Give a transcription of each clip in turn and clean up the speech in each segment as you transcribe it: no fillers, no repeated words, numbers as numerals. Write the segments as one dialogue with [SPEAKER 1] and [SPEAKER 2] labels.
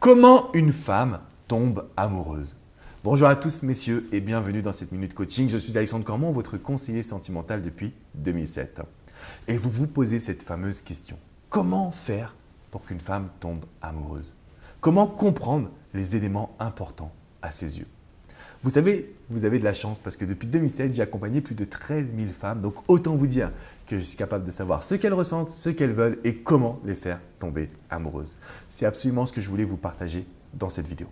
[SPEAKER 1] Comment une femme tombe amoureuse? Bonjour à tous messieurs et bienvenue dans cette Minute Coaching. Je suis Alexandre Cormon, votre conseiller sentimental depuis 2007. Et vous vous posez cette fameuse question. Comment faire pour qu'une femme tombe amoureuse? Comment comprendre les éléments importants à ses yeux? Vous savez, vous avez de la chance parce que depuis 2007, j'ai accompagné plus de 13 000 femmes. Donc autant vous dire que je suis capable de savoir ce qu'elles ressentent, ce qu'elles veulent et comment les faire tomber amoureuses. C'est absolument ce que je voulais vous partager dans cette vidéo.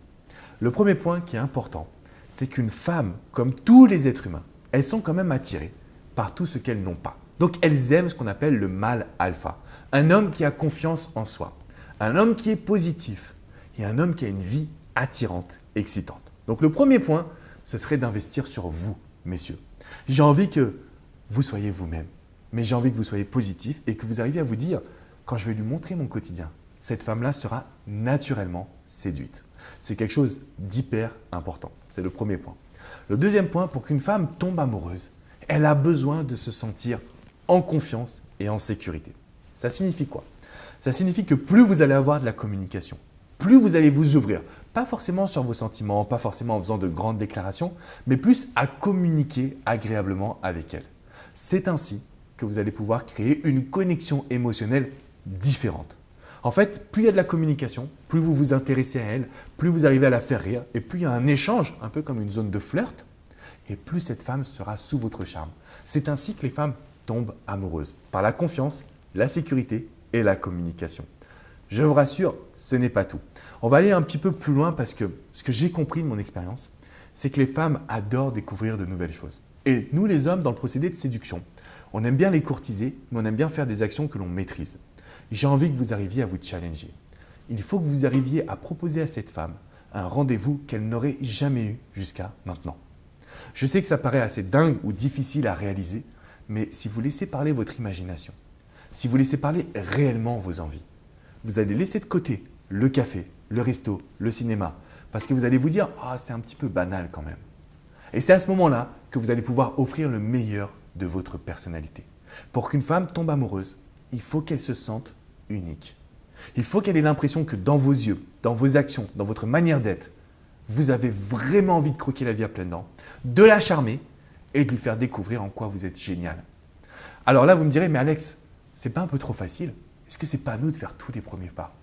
[SPEAKER 1] Le premier point qui est important, c'est qu'une femme, comme tous les êtres humains, elles sont quand même attirées par tout ce qu'elles n'ont pas. Donc elles aiment ce qu'on appelle le mâle alpha. Un homme qui a confiance en soi, un homme qui est positif et un homme qui a une vie attirante, excitante. Donc le premier point, ce serait d'investir sur vous, messieurs. J'ai envie que vous soyez vous-même, mais j'ai envie que vous soyez positif et que vous arriviez à vous dire, quand je vais lui montrer mon quotidien, cette femme-là sera naturellement séduite. C'est quelque chose d'hyper important. C'est le premier point. Le deuxième point, pour qu'une femme tombe amoureuse, elle a besoin de se sentir en confiance et en sécurité. Ça signifie quoi? Ça signifie que plus vous allez avoir de la communication, plus vous allez vous ouvrir, pas forcément sur vos sentiments, pas forcément en faisant de grandes déclarations, mais plus à communiquer agréablement avec elle. C'est ainsi que vous allez pouvoir créer une connexion émotionnelle différente. En fait, plus il y a de la communication, plus vous vous intéressez à elle, plus vous arrivez à la faire rire et plus il y a un échange, un peu comme une zone de flirt, et plus cette femme sera sous votre charme. C'est ainsi que les femmes tombent amoureuses, par la confiance, la sécurité et la communication. Je vous rassure, ce n'est pas tout. On va aller un petit peu plus loin parce que ce que j'ai compris de mon expérience, c'est que les femmes adorent découvrir de nouvelles choses. Et nous les hommes, dans le procédé de séduction, on aime bien les courtiser, mais on aime bien faire des actions que l'on maîtrise. J'ai envie que vous arriviez à vous challenger. Il faut que vous arriviez à proposer à cette femme un rendez-vous qu'elle n'aurait jamais eu jusqu'à maintenant. Je sais que ça paraît assez dingue ou difficile à réaliser, mais si vous laissez parler votre imagination, si vous laissez parler réellement vos envies, vous allez laisser de côté le café, le resto, le cinéma, parce que vous allez vous dire « Ah, c'est un petit peu banal quand même ». Et c'est à ce moment-là que vous allez pouvoir offrir le meilleur de votre personnalité. Pour qu'une femme tombe amoureuse, il faut qu'elle se sente unique. Il faut qu'elle ait l'impression que dans vos yeux, dans vos actions, dans votre manière d'être, vous avez vraiment envie de croquer la vie à pleines dents, de la charmer et de lui faire découvrir en quoi vous êtes génial. Alors là, vous me direz « Mais Alex, c'est pas un peu trop facile ? Est-ce que ce n'est pas à nous de faire tous les premiers pas ?»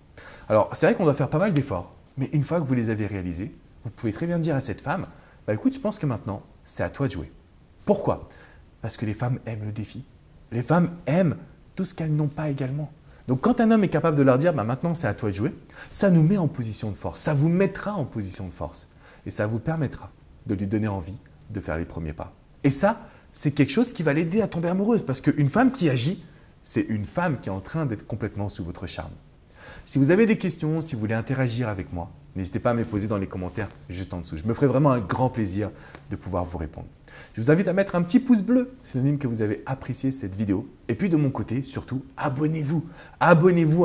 [SPEAKER 1] Alors, c'est vrai qu'on doit faire pas mal d'efforts, mais une fois que vous les avez réalisés, vous pouvez très bien dire à cette femme « Écoute, je pense que maintenant, c'est à toi de jouer. » Pourquoi? Parce que les femmes aiment le défi. Les femmes aiment tout ce qu'elles n'ont pas également. Donc, quand un homme est capable de leur dire « Maintenant, c'est à toi de jouer », ça nous met en position de force, ça vous mettra en position de force et ça vous permettra de lui donner envie de faire les premiers pas. Et ça, c'est quelque chose qui va l'aider à tomber amoureuse parce qu'une femme qui agit, c'est une femme qui est en train d'être complètement sous votre charme. Si vous avez des questions, si vous voulez interagir avec moi, n'hésitez pas à me les poser dans les commentaires juste en dessous. Je me ferai vraiment un grand plaisir de pouvoir vous répondre. Je vous invite à mettre un petit pouce bleu, synonyme que vous avez apprécié cette vidéo. Et puis de mon côté, surtout, abonnez-vous. Abonnez-vous